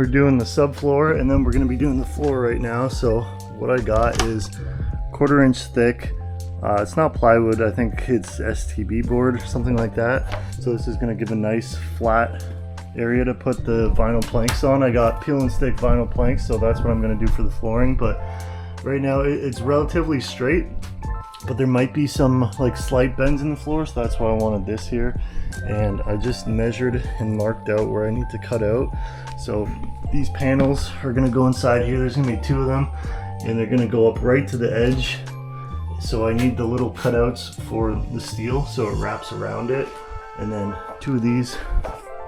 we're doing the subfloor and then we're going to be doing the floor right now. So what I got is 1/4 inch thick. It's not plywood, I think it's STB board or something like that. So this is going to give a nice flat area to put the vinyl planks on. I got peel and stick vinyl planks, so that's what I'm going to do for the flooring. But right now it's relatively straight, but there might be some like slight bends in the floor, so that's why I wanted this here. And I just measured and marked out where I need to cut out. So these panels are going to go inside here. There's going to be 2 of them, and they're going to go up right to the edge. So I need the little cutouts for the steel so it wraps around it, and then 2 of these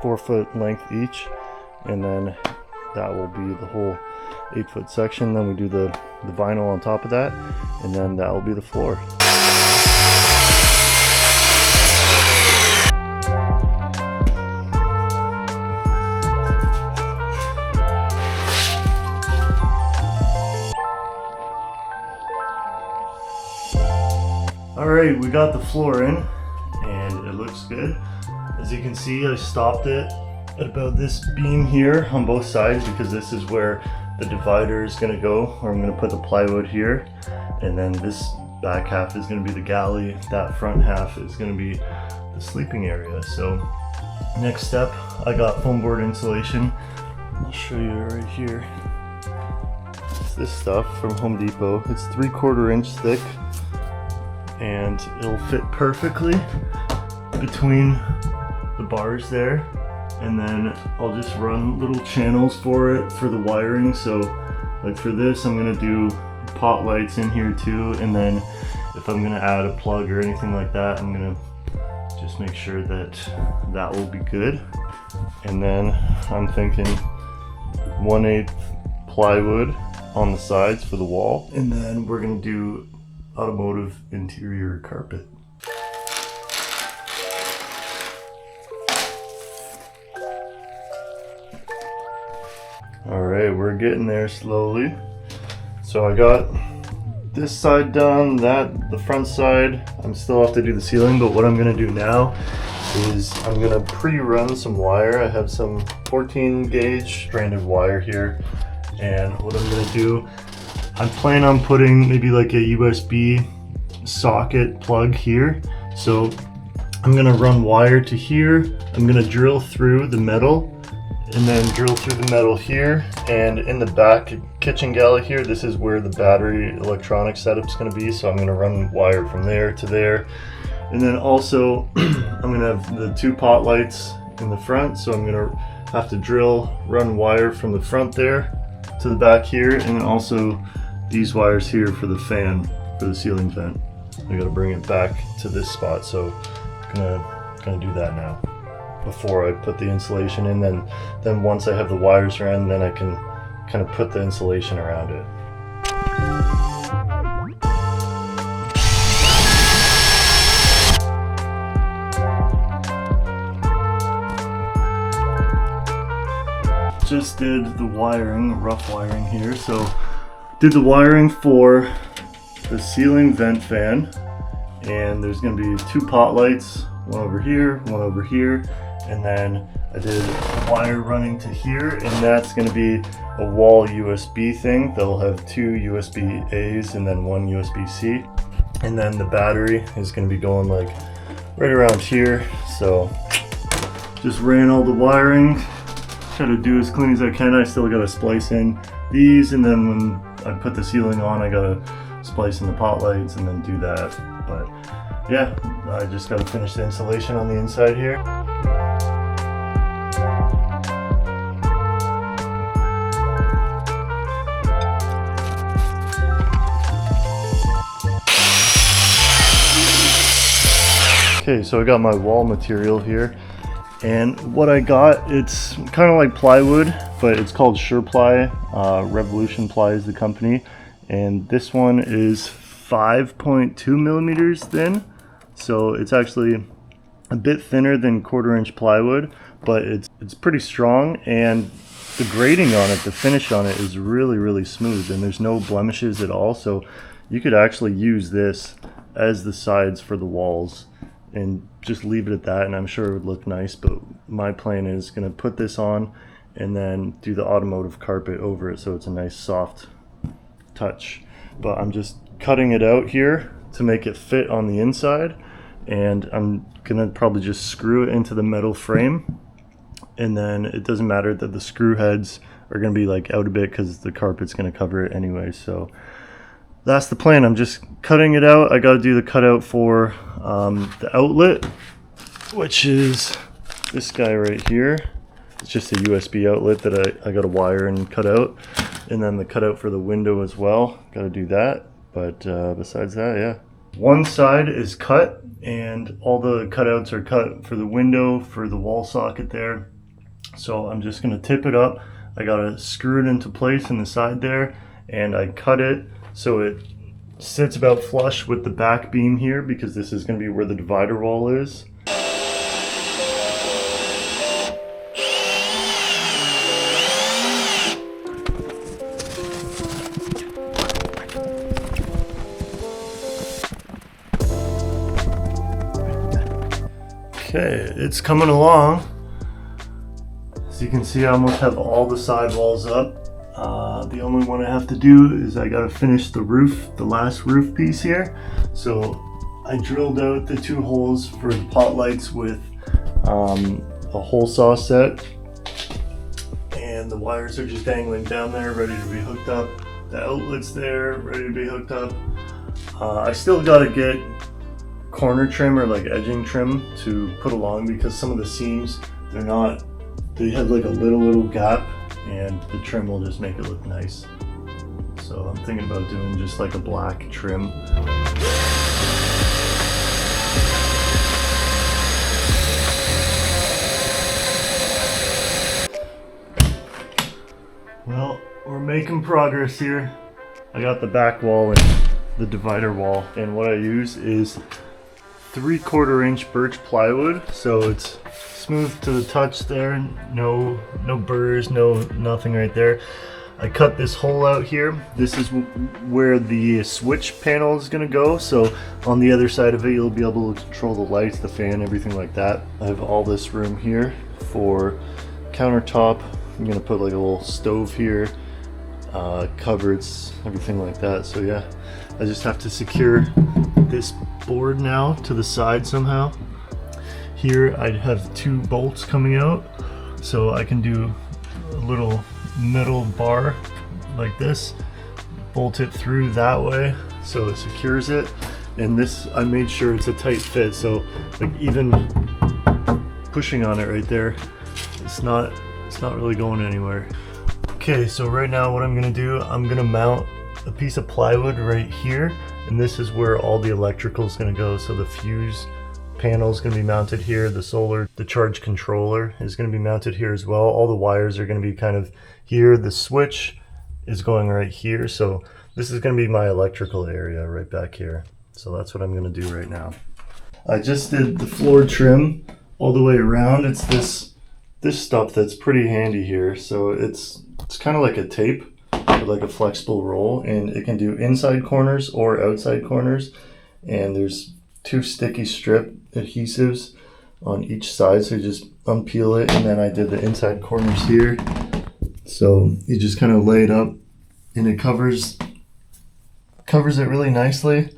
4-foot length each, and then that will be the whole 8-foot section. Then we do the vinyl on top of that, and then that will be the floor. Alright, we got the floor in and it looks good. As you can see, I stopped it at about this beam here on both sides because this is where the divider is going to go, or I'm going to put the plywood here, and then this back half is going to be the galley, that front half is going to be the sleeping area. So next step, I got foam board insulation. I'll show you right here. It's this stuff from Home Depot. It's 3/4 inch thick, and it'll fit perfectly between the bars there. And then I'll just run little channels for it for the wiring. So like for this, I'm gonna do pot lights in here too. And then if I'm gonna add a plug or anything like that, I'm gonna just make sure that that will be good. And then I'm thinking 1/8 plywood on the sides for the wall. And then we're gonna do automotive interior carpet. Alright, we're getting there slowly. So I got this side done, the front side. I'm still have to do the ceiling, but what I'm going to do now is I'm going to pre-run some wire. I have some 14 gauge stranded wire here, and what I'm going to do, I'm planning on putting maybe like a USB socket plug here. So I'm going to run wire to here. I'm going to drill through the metal and then drill through the metal here, and in the back kitchen galley here, this is where the battery electronic setup's going to be. So I'm going to run wire from there to there, and then also I'm going to have the 2 pot lights in the front, so I'm going to have to run wire from the front there to the back here, and then also these wires here for the fan, for the ceiling vent. I got to bring it back to this spot, so I'm gonna do that now before I put the insulation in. Then once I have the wires around, then I can kind of put the insulation around it. Just did the wiring, rough wiring here. So did the wiring for the ceiling vent fan, and there's going to be 2 pot lights, one over here, and then I did wire running to here, and that's going to be a wall USB thing. They'll have 2 USB A's and then 1 USB C, and then the battery is going to be going like right around here. So just ran all the wiring, try to do as clean as I can. I still got to splice in these, and then when I put the ceiling on, I got to splice in the pot lights and then do that. But yeah, I just got to finish the insulation on the inside here. Okay, so I got my wall material here, and what I got, it's kind of like plywood, but it's called SurePly. Revolution Ply is the company, and this one is 5.2 millimeters thin, so it's actually a bit thinner than 1/4 inch plywood, but it's pretty strong, and the grading on it, the finish on it is really smooth, and there's no blemishes at all. So you could actually use this as the sides for the walls and just leave it at that, and I'm sure it would look nice. But my plan is going to put this on and then do the automotive carpet over it so it's a nice soft touch. But I'm just cutting it out here to make it fit on the inside, and I'm gonna probably just screw it into the metal frame, and then it doesn't matter that the screw heads are gonna be like out a bit because the carpet's gonna cover it anyway. So that's the plan. I'm just cutting it out. I got to do the cutout for the outlet, which is this guy right here. It's just a USB outlet that I got to wire and cut out, and then the cutout for the window as well. Got to do that. But besides that, yeah. One side is cut, and all the cutouts are cut for the window, for the wall socket there. So I'm just going to tip it up. I got to screw it into place in the side there, and I cut it so it sits about flush with the back beam here, because this is going to be where the divider wall is. Okay, it's coming along. As you can see, I almost have all the side walls up. The only one I have to do is I gotta finish the roof, the last roof piece here. So I drilled out the 2 holes for the pot lights with a hole saw set, and the wires are just dangling down there ready to be hooked up. The outlet's there ready to be hooked up. I still gotta get corner trim or like edging trim to put along, because some of the seams, they have like a little gap, and the trim will just make it look nice. So I'm thinking about doing just like a black trim. Well, we're making progress here. I got the back wall and the divider wall, and what I use is 3/4 inch birch plywood, so it's smooth to the touch there. No burrs, nothing right there. I cut this hole out here. This is where the switch panel is gonna go. So on the other side of it, you'll be able to control the lights, the fan, everything like that. I have all this room here for countertop. I'm gonna put like a little stove here, cupboards, everything like that. So yeah, I just have to secure this board now to the side somehow. Here I'd have 2 bolts coming out, so I can do a little middle bar like this, bolt it through that way so it secures it. And this, I made sure it's a tight fit, so like even pushing on it right there, it's not really going anywhere. Okay, so right now what I'm gonna do, I'm gonna mount a piece of plywood right here, and this is where all the electrical is gonna go. So the fuse panel is going to be mounted here, the solar, the charge controller is going to be mounted here as well. All the wires are going to be kind of here. The switch is going right here, so this is going to be my electrical area right back here. So that's what I'm going to do right now. I just did the floor trim all the way around. It's this stuff that's pretty handy here. So it's kind of like a tape, or like a flexible roll, and it can do inside corners or outside corners. And there's 2 sticky strip adhesives on each side, so you just unpeel it, and then I did the inside corners here, so you just kind of lay it up and it covers it really nicely.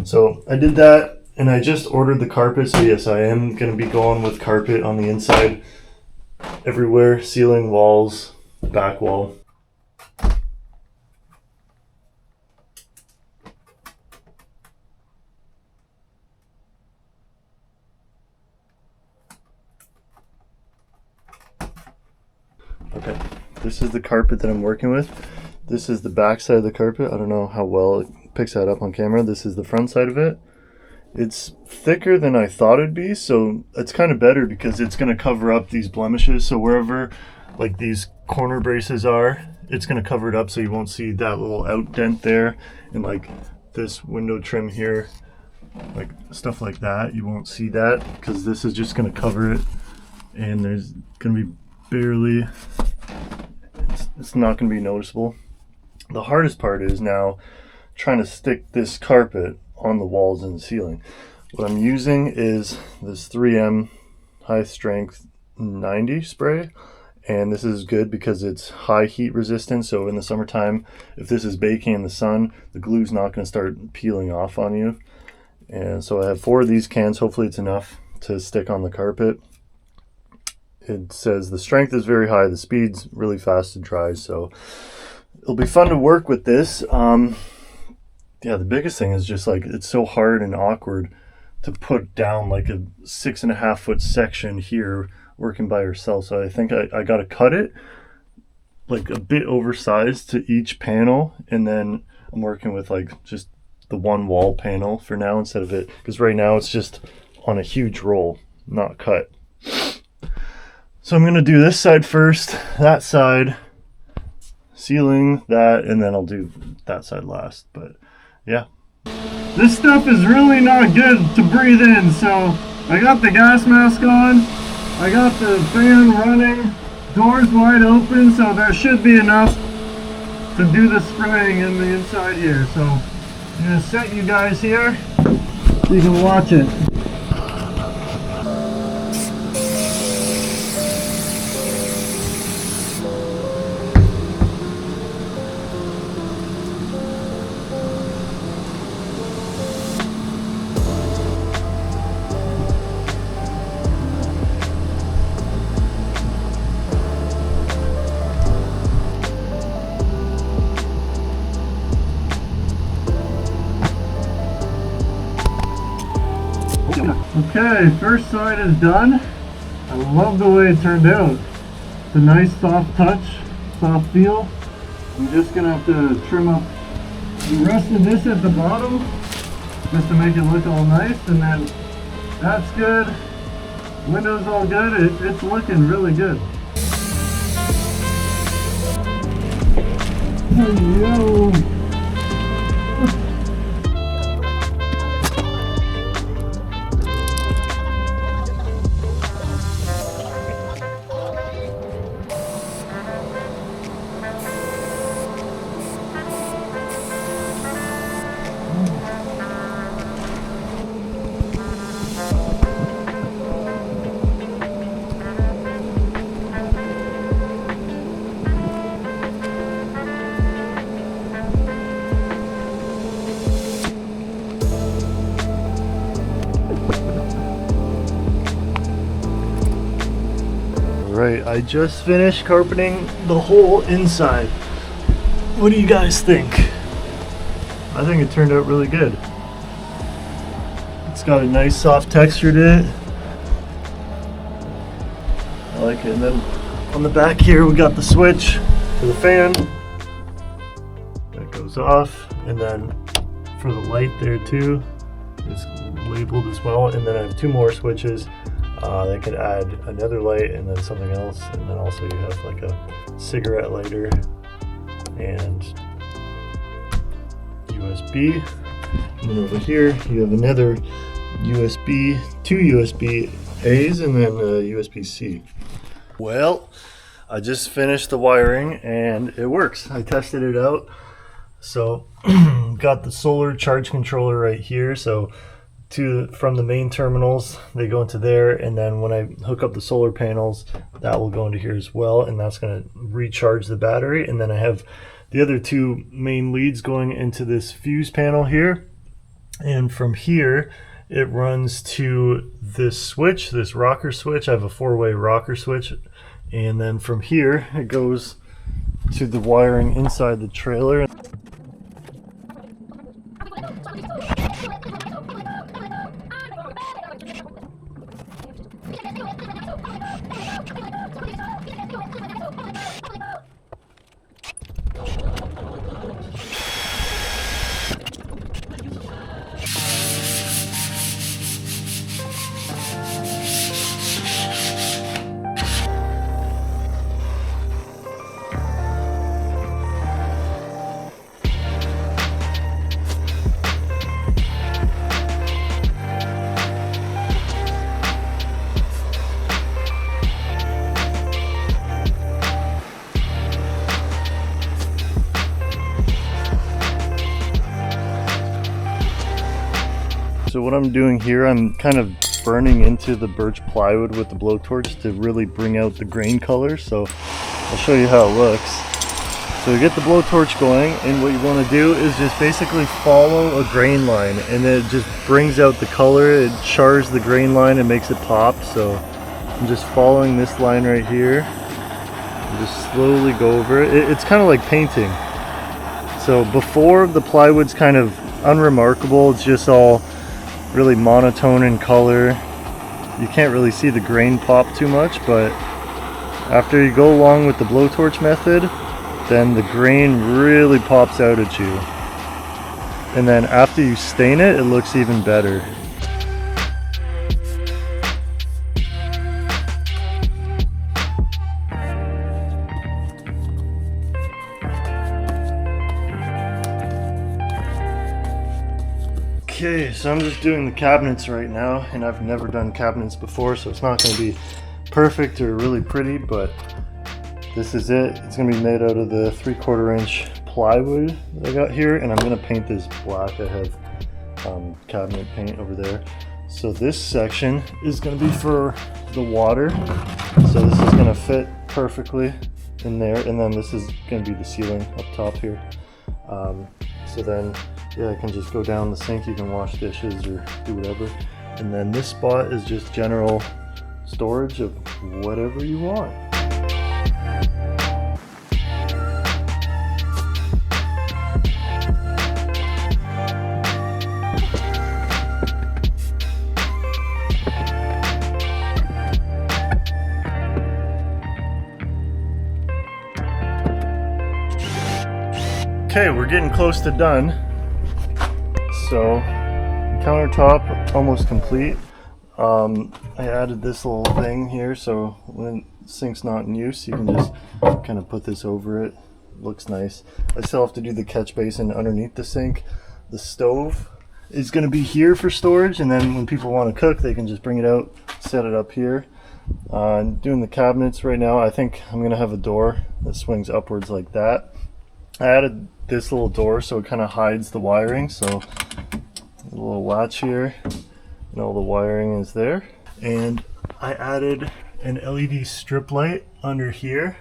So I did that, and I just ordered the carpet, so yes, I am going to be going with carpet on the inside everywhere, ceiling, walls, back wall. Okay, this is the carpet that I'm working with. This is the back side of the carpet. I don't know how well it picks that up on camera. This is the front side of it. It's thicker than I thought it'd be, so it's kind of better because it's going to cover up these blemishes. So wherever like these corner braces are, it's going to cover it up so you won't see that little out dent there, and like this window trim here, like stuff like that, you won't see that because this is just going to cover it, and there's going to be barely, it's not going to be noticeable. The hardest part is now trying to stick this carpet on the walls and the ceiling. What I'm using is this 3M high strength 90 spray, and this is good because it's high heat resistant. So in the summertime, if this is baking in the sun, the glue's not going to start peeling off on you. And so I have 4 of these cans. Hopefully it's enough to stick on the carpet. It says the strength is very high, the speed's really fast to dry, so it'll be fun to work with this. Yeah, the biggest thing is just like it's so hard and awkward to put down like a 6.5 foot section here working by yourself. So I think I got to cut it like a bit oversized to each panel, and then I'm working with like just the one wall panel for now instead of it, because right now it's just on a huge roll, not cut. So I'm going to do this side first, that side, ceiling, that, and then I'll do that side last. But yeah. This stuff is really not good to breathe in, so I got the gas mask on, I got the fan running, doors wide open, so there should be enough to do the spraying in the inside here. So I'm going to set you guys here so you can watch it. Okay, first side is done. I love the way it turned out. It's a nice soft touch, soft feel. I'm just gonna have to trim up the rest of this at the bottom just to make it look all nice, and then that's good. Windows all good. It's looking really good. Yo. Right, I just finished carpeting the whole inside. What do you guys think? I think it turned out really good. It's got a nice soft texture to it. I like it. And then on the back here we got the switch for the fan. That goes off. And then for the light there too, it's labeled as well. And then I have 2 more switches. They could add another light and then something else, and then also you have like a cigarette lighter and USB. And then over here you have another USB, 2 USB A's, and then USB-C. Well, I just finished the wiring and it works. I tested it out. So got the solar charge controller right here. So from the main terminals, they go into there, and then when I hook up the solar panels, that will go into here as well, and that's going to recharge the battery. And then I have the other 2 main leads going into this fuse panel here, and from here it runs to this switch, this rocker switch. I have a 4-way rocker switch, and then from here it goes to the wiring inside the trailer. So what I'm doing here, I'm kind of burning into the birch plywood with the blowtorch to really bring out the grain color. So I'll show you how it looks. So you get the blowtorch going, and what you want to do is just basically follow a grain line, and it just brings out the color. It chars the grain line and makes it pop. So I'm just following this line right here and just slowly go over it. It's kind of like painting. So before, the plywood's kind of unremarkable. It's just all really monotone in color. You can't really see the grain pop too much, but after you go along with the blowtorch method, then the grain really pops out at you. And then after you stain it, it looks even better. Okay, so I'm just doing the cabinets right now, and I've never done cabinets before, so it's not going to be perfect or really pretty, but this is it. It's going to be made out of the 3/4 inch plywood that I got here, and I'm going to paint this black. I have cabinet paint over there. So this section is going to be for the water, so this is going to fit perfectly in there, and then this is going to be the ceiling up top here. So then, yeah, I can just go down the sink. You can wash dishes or do whatever. And then this spot is just general storage of whatever you want. Okay, we're getting close to done. So, countertop almost complete. I added this little thing here, so when the sink's not in use, you can just kind of put this over it. Looks nice. I still have to do the catch basin underneath the sink. The stove is going to be here for storage, and then when people want to cook, they can just bring it out, set it up here. Doing the cabinets right now, I think I'm going to have a door that swings upwards like that. I added this little door so it kind of hides the wiring, so a little latch here and all the wiring is there. And I added an LED strip light under here,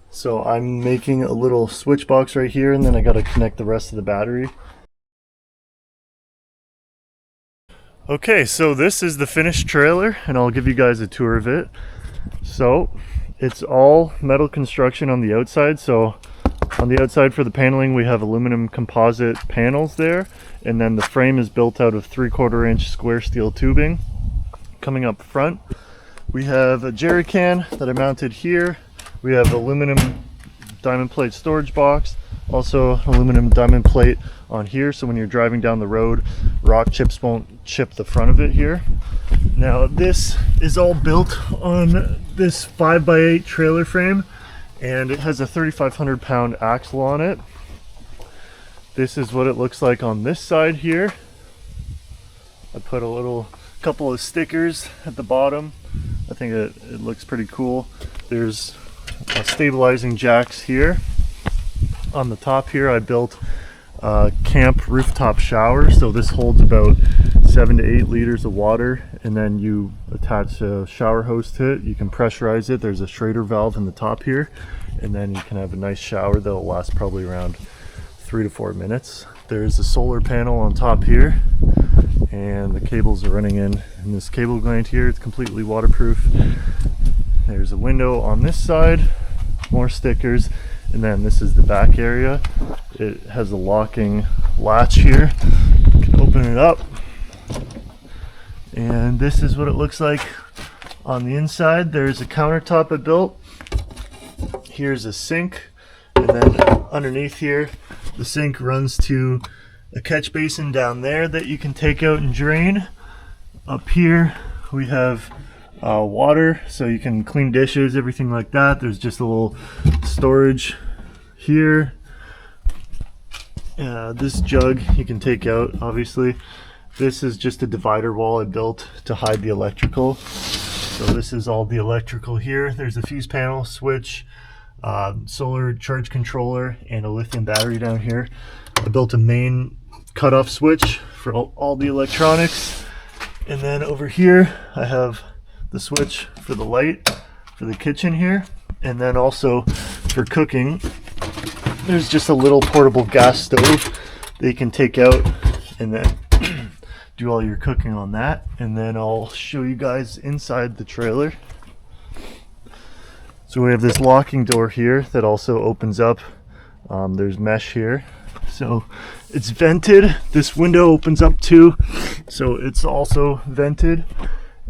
so I'm making a little switch box right here, and then I got to connect the rest of the battery. Okay, so this is the finished trailer, and I'll give you guys a tour of it. So it's all metal construction on the outside. So on the outside for the paneling, we have aluminum composite panels there, and then the frame is built out of 3/4 inch square steel tubing. Coming up front, we have a jerry can that I mounted here. We have aluminum diamond plate storage box, also aluminum diamond plate on here, so when you're driving down the road, rock chips won't chip the front of it here. Now this is all built on this 5x8 trailer frame, and it has a 3,500 pound axle on it. This is what it looks like on this side here. I put a couple of stickers at the bottom. I think it looks pretty cool. There's stabilizing jacks here. On the top here, I built a camp rooftop shower, so this holds about 7 to 8 liters of water, and then you attach a shower hose to it. You can pressurize it. There's a Schrader valve in the top here, and then you can have a nice shower that'll last probably around 3 to 4 minutes. There's a solar panel on top here, and the cables are running in this cable gland here. It's completely waterproof. There's a window on this side, more stickers, and then this is the back area. It has a locking latch here. You can open it up, and this is what it looks like on the inside. There's a countertop I built. Here's a sink, and then underneath here, the sink runs to a catch basin down there that you can take out and drain. Up here we have water, so you can clean dishes, everything like that. There's just a little storage here. This jug you can take out, obviously. This is just a divider wall I built to hide the electrical. So this is all the electrical here. There's a fuse panel, switch, solar charge controller, and a lithium battery down here. I built a main cutoff switch for all the electronics. And then over here, I have the switch for the light for the kitchen here. And then also for cooking, there's just a little portable gas stove that you can take out and then do all your cooking on that. And then I'll show you guys inside the trailer. So we have this locking door here that also opens up. There's mesh here. So it's vented. This window opens up too. So it's also vented.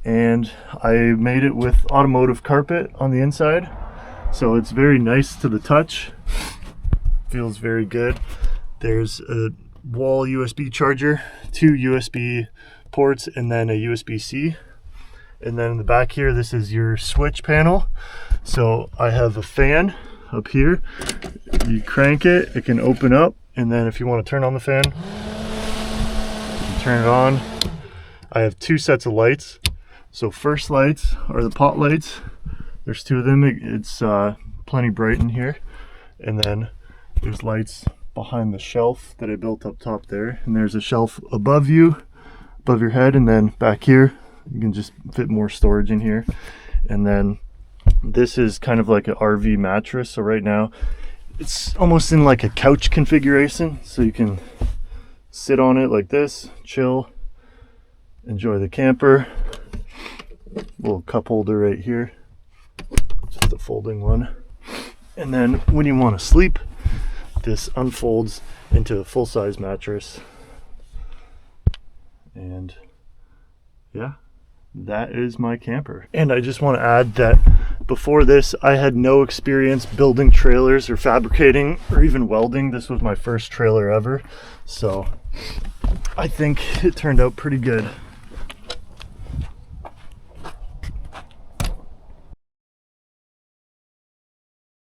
And I made it with automotive carpet on the inside. So it's very nice to the touch. Feels very good. There's a wall USB charger, 2 USB ports, and then a USB-C. And then in the back here, this is your switch panel. So I have a fan up here. You crank it, it can open up, and then if you want to turn on the fan, you can turn it on. I have 2 sets of lights. So first lights are the pot lights. There's 2 of them. It's plenty bright in here. And then there's lights behind the shelf that I built up top there. And there's a shelf above you, above your head, and then back here, you can just fit more storage in here. And then this is kind of like an RV mattress. So right now, it's almost in like a couch configuration. So you can sit on it like this, chill, enjoy the camper. Little cup holder right here, just a folding one. And then when you want to sleep, this unfolds into a full-size mattress. And yeah, that is my camper. And I just want to add that before this, I had no experience building trailers or fabricating or even welding. This was my first trailer ever. So I think it turned out pretty good.